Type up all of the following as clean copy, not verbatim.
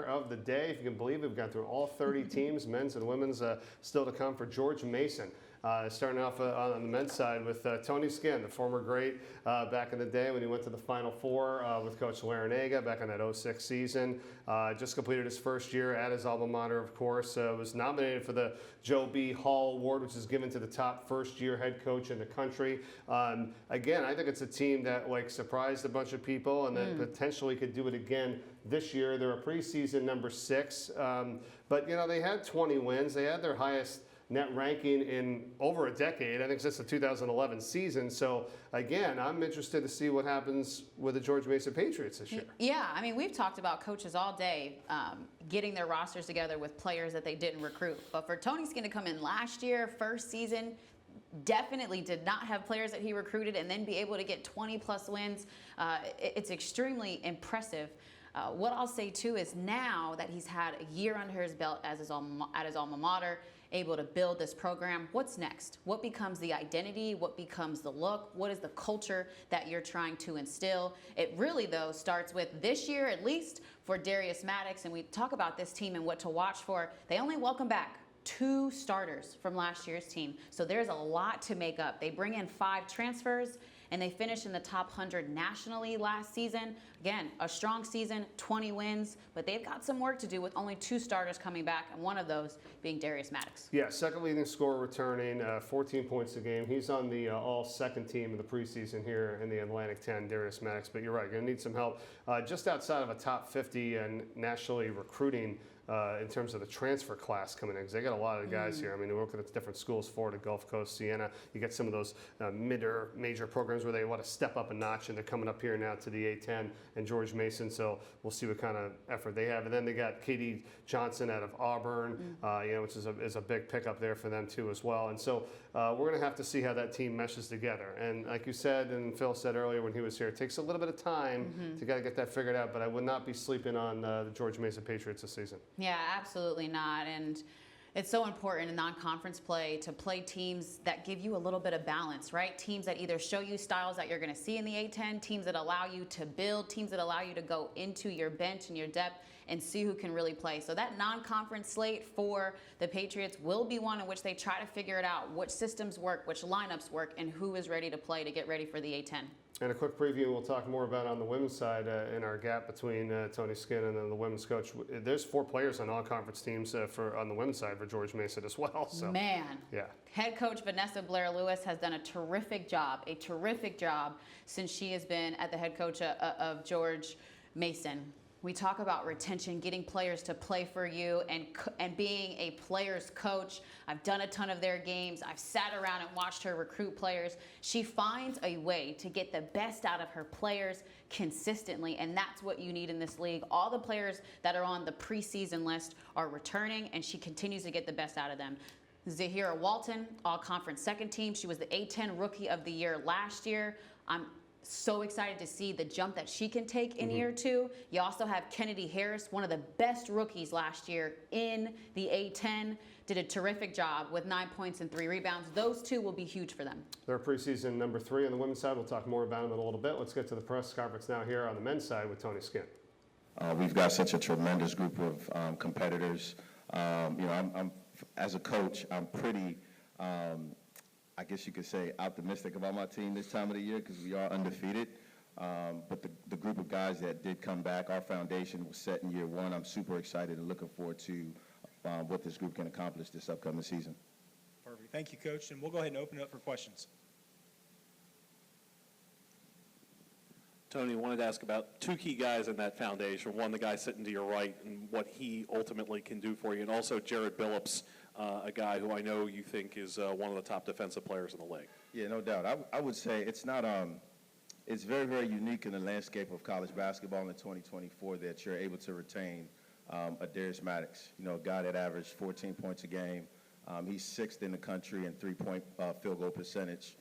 player of the day. If you can believe it, we've gone through all 30 teams, men's and women's, still to come for George Mason. Starting off on the men's side with Tony Skinn, the former great back in the day when he went to the Final Four with Coach Larinaga back in that 06 season. Just completed his first year at his alma mater, of course. Was nominated for the Joe B. Hall Award, which is given to the top first-year head coach in the country. Again, I think it's a team that surprised a bunch of people and then potentially could do it again this year. They're a preseason number 6, but they had 20 wins. They had their highest net ranking in over a decade, I think since the 2011 season. So again, I'm interested to see what happens with the George Mason Patriots this year. Yeah, I mean, we've talked about coaches all day getting their rosters together with players that they didn't recruit. But for Tony Skinn to come in last year, first season, definitely did not have players that he recruited and then be able to get 20-plus wins. It's extremely impressive. What I'll say, too, is now that he's had a year under his belt at his alma mater, able to build this program, what's next? What becomes the identity? What becomes the look? What is the culture that you're trying to instill? It really, though, starts with this year, at least, for Darius Maddox, and we talk about this team and what to watch for. They only welcome back 2 starters from last year's team, so there's a lot to make up. They bring in 5 transfers, and they finished in the top 100 nationally last season. Again, a strong season, 20 wins, but they've got some work to do with only 2 starters coming back, and one of those being Darius Maddox. Yeah, second leading scorer returning, 14 points a game. He's on the all-second team of the preseason here in the Atlantic 10, Darius Maddox. But you're right, going to need some help. Just outside of a top 50 and nationally recruiting in terms of the transfer class coming in, because they got a lot of the guys here. I mean, they work at different schools, Florida, Gulf Coast, Siena. You get some of those major programs where they want to step up a notch, and they're coming up here now to the A10 and George Mason. So we'll see what kind of effort they have. And then they got Katie Johnson out of Auburn, which is a big pickup there for them too as well. And so we're going to have to see how that team meshes together. And like you said, and Phil said earlier when he was here, it takes a little bit of time to get that figured out. But I would not be sleeping on the George Mason Patriots this season. Yeah, absolutely not. And it's so important in non-conference play to play teams that give you a little bit of balance, right? Teams that either show you styles that you're going to see in the A10, teams that allow you to build, teams that allow you to go into your bench and your depth and see who can really play. So that non-conference slate for the Patriots will be one in which they try to figure it out, which systems work, which lineups work, and who is ready to play to get ready for the A10. And a quick preview we'll talk more about on the women's side in our gap between Tony Skinn and then the women's coach. There's 4 players on all conference teams on the women's side for George Mason as well. So, man, yeah. Head coach Vanessa Blair-Lewis has done a terrific job since she has been at the head coach of George Mason. We talk about retention, getting players to play for you, and being a player's coach. I've done a ton of their games. I've sat around and watched her recruit players. She finds a way to get the best out of her players consistently, and that's what you need in this league. All the players that are on the preseason list are returning, and she continues to get the best out of them. Zahira Walton, all-conference second team. She was the A10 Rookie of the Year last year. I'm so excited to see the jump that she can take in year 2. You also have Kennedy Harris, one of the best rookies last year in the A10. Did a terrific job with 9 points and 3 rebounds. Those 2 will be huge for them. They're preseason number 3 on the women's side. We'll talk more about them in a little bit. Let's get to the press conference now here on the men's side with Tony Skinn. We've got such a tremendous group of competitors. I'm as a coach, I'm pretty I guess you could say optimistic about my team this time of the year because we are undefeated. But the group of guys that did come back, our foundation was set in year 1. I'm super excited and looking forward to what this group can accomplish this upcoming season. Perfect. Thank you, Coach. And we'll go ahead and open it up for questions. Tony, I wanted to ask about 2 key guys in that foundation. One, the guy sitting to your right and what he ultimately can do for you. And also Jared Billups, a guy who I know you think is one of the top defensive players in the league. Yeah, no doubt. I would say it's not it's very, very unique in the landscape of college basketball in 2024 that you're able to retain a Darius Maddox, a guy that averaged 14 points a game. He's 6th in the country in 3-point field goal percentage.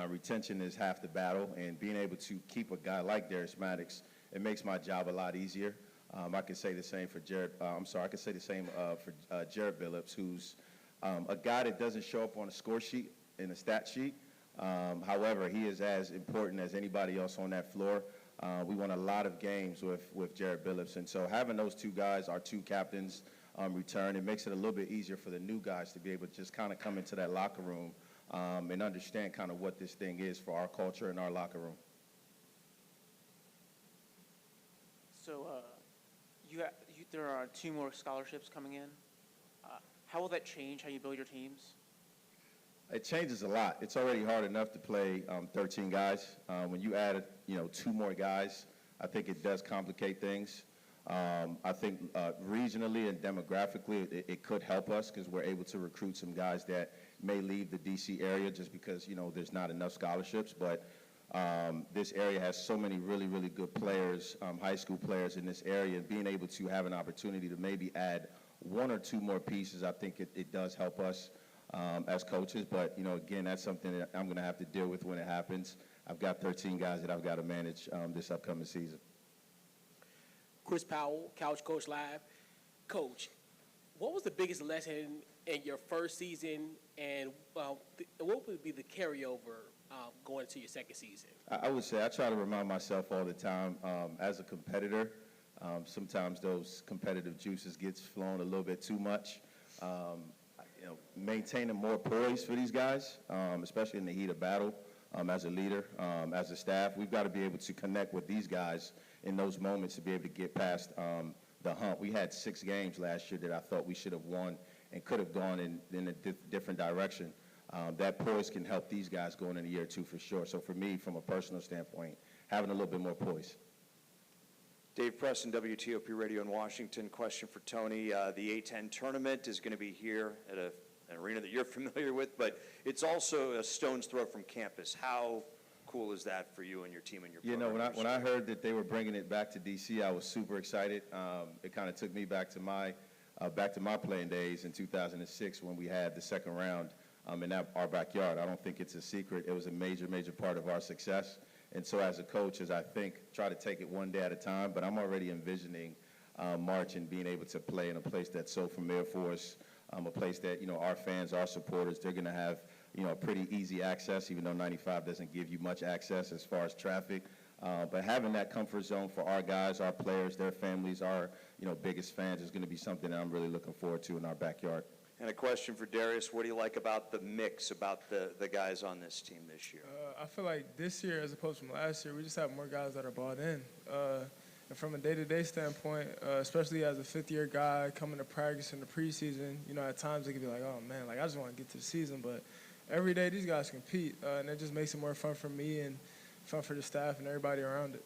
Retention is half the battle, and being able to keep a guy like Darius Maddox, it makes my job a lot easier. I could say the same for Jared. I could say the same for Jared Billups, who's a guy that doesn't show up on a score sheet in a stat sheet. However, he is as important as anybody else on that floor. We won a lot of games with Jared Billups. And so having those two guys, our two captains, return, it makes it a little bit easier for the new guys to be able to just kind of come into that locker room and understand kind of what this thing is for our culture and our locker room. So there are 2 more scholarships coming in. How will that change how you build your teams? It changes a lot. It's already hard enough to play 13 guys. When you add, 2 more guys, I think it does complicate things. I think regionally and demographically, it could help us because we're able to recruit some guys that may leave the D.C. area just because, there's not enough scholarships. But this area has so many really, really good players, high school players in this area, and being able to have an opportunity to maybe add 1 or 2 more pieces, I think it does help us as coaches. But, again, that's something that I'm going to have to deal with when it happens. I've got 13 guys that I've got to manage this upcoming season. Chris Powell, Couch Coach Live. Coach, what was the biggest lesson in your first season, and what would be the carryover going into your second season? I would say I try to remind myself all the time as a competitor, sometimes those competitive juices gets flown a little bit too much. Maintaining more poise for these guys, especially in the heat of battle, as a leader, as a staff. We've got to be able to connect with these guys in those moments to be able to get past the hump. We had 6 games last year that I thought we should have won and could have gone in a different direction. That poise can help these guys going into year 2 for sure. So for me, from a personal standpoint, having a little bit more poise. Dave Preston, WTOP Radio in Washington. Question for Tony. The A-10 tournament is going to be here at an arena that you're familiar with, but it's also a stone's throw from campus. How cool is that for you and your team and your program? When I heard that they were bringing it back to D.C., I was super excited. It kind of took me back to my playing days in 2006 when we had the second round in our backyard. I don't think it's a secret. It was a major, major part of our success. And so as a coach, as I try to take it one day at a time, but I'm already envisioning March and being able to play in a place that's so familiar for us, a place that, our fans, our supporters, they're going to have, pretty easy access, even though 95 doesn't give you much access as far as traffic. But having that comfort zone for our guys, our players, their families, our, biggest fans is going to be something that I'm really looking forward to in our backyard. And a question for Darius. What do you like about the mix, about the guys on this team this year? I feel like this year, as opposed from last year, we just have more guys that are bought in. And from a day-to-day standpoint, especially as a fifth-year guy coming to practice in the preseason, at times it can be like, oh, man, I just want to get to the season. But every day these guys compete, and it just makes it more fun for me and fun for the staff and everybody around it.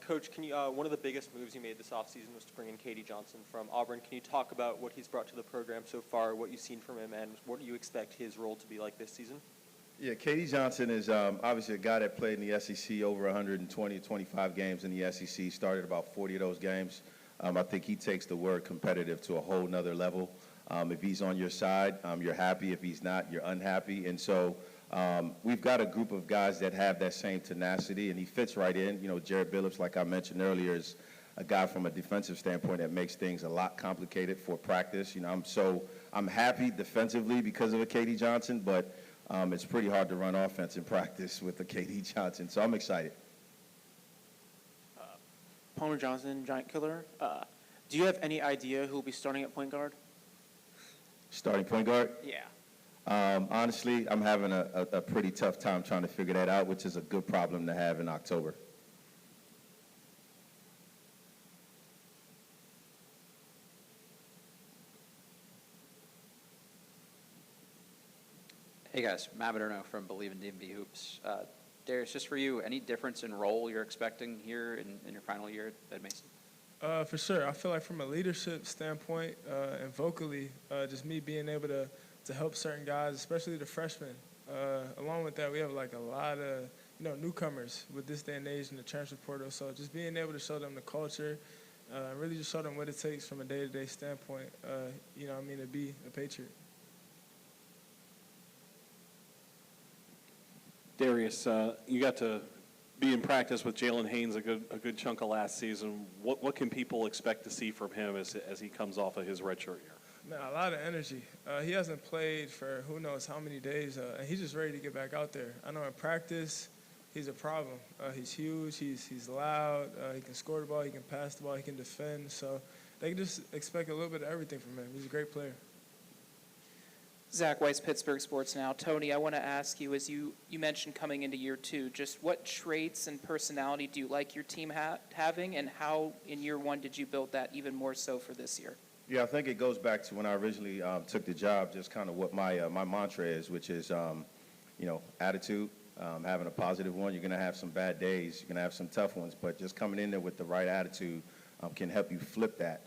Coach, can you? One of the biggest moves you made this offseason was to bring in K.D. Johnson from Auburn. Can you talk about what he's brought to the program so far, what you've seen from him, and what do you expect his role to be like this season? Yeah, K.D. Johnson is obviously a guy that played in the SEC over 120, 25 games in the SEC, started about 40 of those games. I think he takes the word competitive to a whole nother level. If he's on your side, you're happy. If he's not, you're unhappy. And so we've got a group of guys that have that same tenacity, and he fits right in. Jared Billups, like I mentioned earlier, is a guy from a defensive standpoint that makes things a lot complicated for practice. I'm happy defensively because of a K.D. Johnson, but it's pretty hard to run offense in practice with a K.D. Johnson. So I'm excited. Palmer Johnson, Giant Killer. Do you have any idea who will be starting at point guard? Starting point guard? Yeah. Honestly, I'm having a pretty tough time trying to figure that out, which is a good problem to have in October. Hey guys, Matt Moderno from Believe in DMV Hoops. Darius, just for you, any difference in role you're expecting here in your final year at Mason? For sure. I feel like from a leadership standpoint and vocally, just me being able to help certain guys, especially the freshmen. Along with that, we have like a lot of newcomers with this day and age in the transfer portal. So just being able to show them the culture, really just show them what it takes from a day-to-day standpoint, to be a Patriot. Darius, you got to be in practice with Jalen Haynes a good chunk of last season. What can people expect to see from him as he comes off of his redshirt year? Man, a lot of energy. He hasn't played for who knows how many days, and he's just ready to get back out there. I know in practice, he's a problem. He's huge, he's loud, he can score the ball, he can pass the ball, he can defend. So they can just expect a little bit of everything from him. He's a great player. Zach Weiss, Pittsburgh Sports Now. Tony, I want to ask you, as you mentioned coming into year two, just what traits and personality do you like your team having, and how in year one did you build that even more so for this year? Yeah, I think it goes back to when I originally took the job, just kind of what my mantra is, which is, attitude, having a positive one. You're going to have some bad days. You're going to have some tough ones, but just coming in there with the right attitude can help you flip that.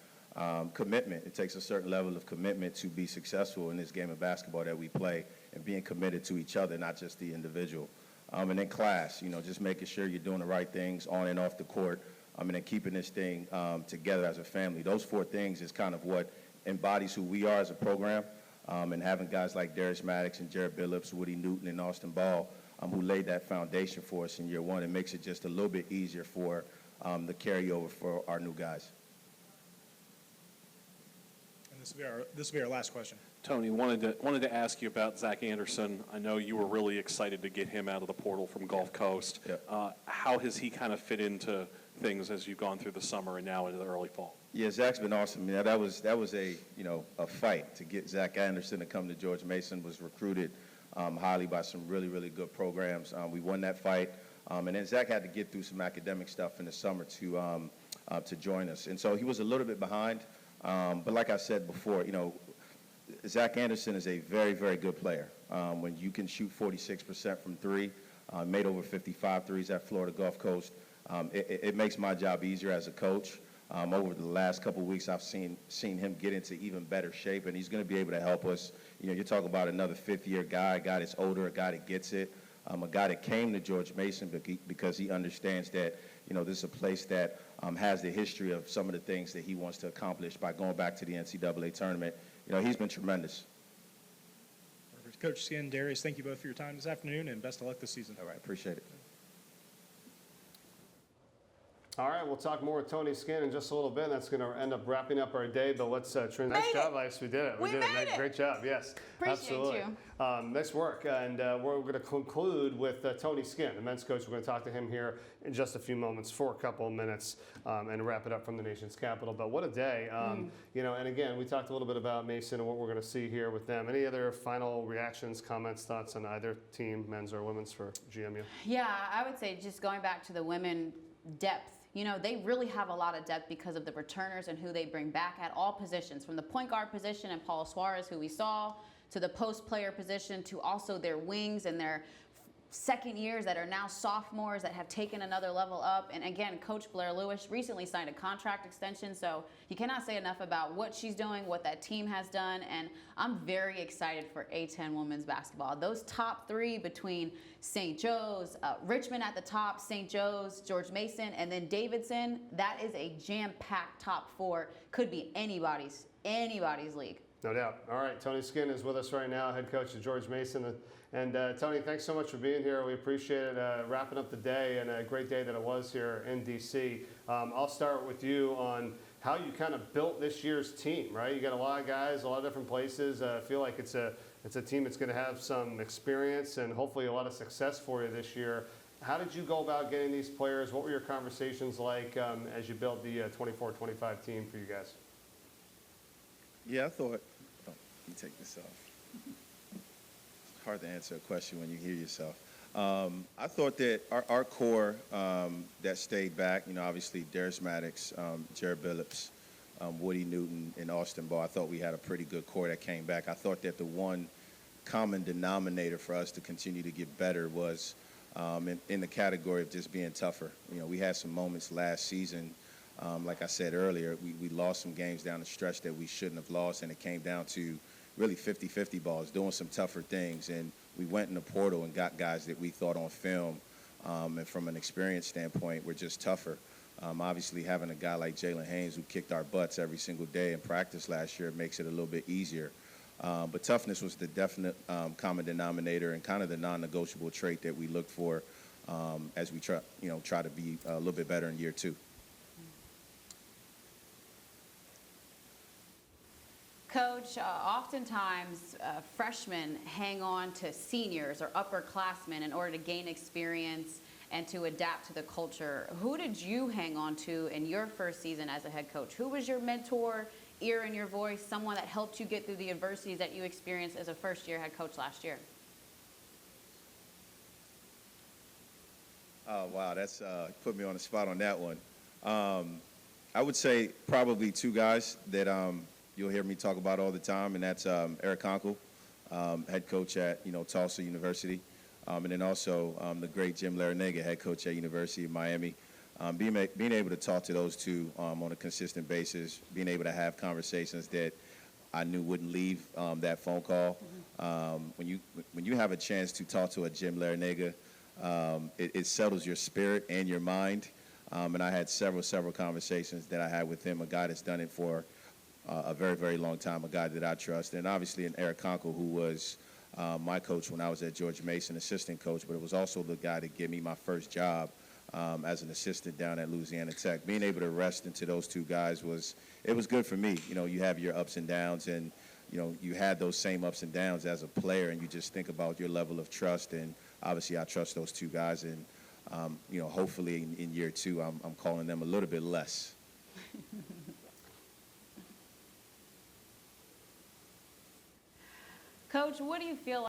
Commitment. It takes a certain level of commitment to be successful in this game of basketball that we play, and being committed to each other, not just the individual. And then class, just making sure you're doing the right things on and off the court. And then keeping this thing together as a family. Those four things is kind of what embodies who we are as a program. And having guys like Darius Maddox and Jared Billups, Woody Newton, and Austin Ball, who laid that foundation for us in year one, it makes it just a little bit easier for the carryover for our new guys. And this will be our last question. Tony, wanted to ask you about Zach Anderson. I know you were really excited to get him out of the portal from Gulf Coast. Yep. How has he kind of fit into things as you've gone through the summer and now into the early fall? Yeah, Zach's been awesome. That was a fight to get Zach Anderson to come to George Mason. Was recruited highly by some really, really good programs. We won that fight, and then Zach had to get through some academic stuff in the summer to join us. And so he was a little bit behind, but like I said before, Zach Anderson is a very, very good player. When you can shoot 46% from three, made over 55 threes at Florida Gulf Coast. It makes my job easier as a coach. Over the last couple of weeks, I've seen him get into even better shape, and he's going to be able to help us. You're talking about another fifth-year guy, a guy that's older, a guy that gets it, a guy that came to George Mason because he understands that, this is a place that has the history of some of the things that he wants to accomplish by going back to the NCAA tournament. He's been tremendous. Perfect. Coach Skin, Darius, thank you both for your time this afternoon, and best of luck this season. All right, appreciate it. All right, we'll talk more with Tony Skinn in just a little bit. That's going to end up wrapping up our day, but let's transition. Nice job, Ice. We did it. We did made it. Great job. Yes, Appreciate absolutely. you. Nice work. And we're going to conclude with Tony Skinn, the men's coach. We're going to talk to him here in just a few moments for a couple of minutes and wrap it up from the nation's capital. But what a day. And again, we talked a little bit about Mason and what we're going to see here with them. Any other final reactions, comments, thoughts on either team, men's or women's, for GMU? Yeah, I would say just going back to the women depth. They really have a lot of depth because of the returners and who they bring back at all positions, from the point guard position and Paul Suarez, who we saw, to the post player position, to also their wings and their second years that are now sophomores that have taken another level up. And again, Coach Blair Lewis recently signed a contract extension, so you cannot say enough about what she's doing, what that team has done, and I'm very excited for A-10 women's basketball. Those top three between St. Joe's, Richmond at the top, St. Joe's, George Mason, and then Davidson, that is a jam-packed top four. Could be anybody's league. No doubt. All right, Tony Skinn is with us right now, head coach of George Mason. And Tony, thanks so much for being here. We appreciate it. Wrapping up the day, and a great day that it was here in D.C. I'll start with you on how you kind of built this year's team, right? You got a lot of guys, a lot of different places. I feel like it's a team that's going to have some experience and hopefully a lot of success for you this year. How did you go about getting these players? What were your conversations like as you built the 24-25 team for you guys? Yeah, I thought, let me take this off. It's hard to answer a question when you hear yourself. I thought that our core that stayed back, obviously Darius Maddox, Jared Billups, Woody Newton, and Austin Ball, I thought we had a pretty good core that came back. I thought that the one common denominator for us to continue to get better was in the category of just being tougher. We had some moments last season, like I said earlier, we lost some games down the stretch that we shouldn't have lost, and it came down to really 50-50 balls, doing some tougher things. And we went in the portal and got guys that we thought on film and from an experience standpoint were just tougher. Obviously, having a guy like Jalen Haynes who kicked our butts every single day in practice last year makes it a little bit easier. But toughness was the definite common denominator and kind of the non-negotiable trait that we looked for as we try to be a little bit better in year two. Coach, oftentimes freshmen hang on to seniors or upperclassmen in order to gain experience and to adapt to the culture. Who did you hang on to in your first season as a head coach? Who was your mentor, ear in your voice, someone that helped you get through the adversities that you experienced as a first-year head coach last year? Oh, wow, that's put me on the spot on that one. I would say probably two guys that you'll hear me talk about all the time, and that's Eric Conkle, head coach at Tulsa University, and then also the great Jim Larrañaga, head coach at University of Miami. Being able to talk to those two on a consistent basis, being able to have conversations that I knew wouldn't leave that phone call. When you have a chance to talk to a Jim Larrañaga, it settles your spirit and your mind. And I had several conversations that I had with him, a guy that's done it for a very, very long time, a guy that I trust. And obviously an Eric Conkle, who was my coach when I was at George Mason, assistant coach, but it was also the guy that gave me my first job as an assistant down at Louisiana Tech. Being able to rest into those two guys was good for me. You have your ups and downs, and you had those same ups and downs as a player, and you just think about your level of trust. And obviously I trust those two guys, and hopefully in year two I'm calling them a little bit less. Coach, what do you feel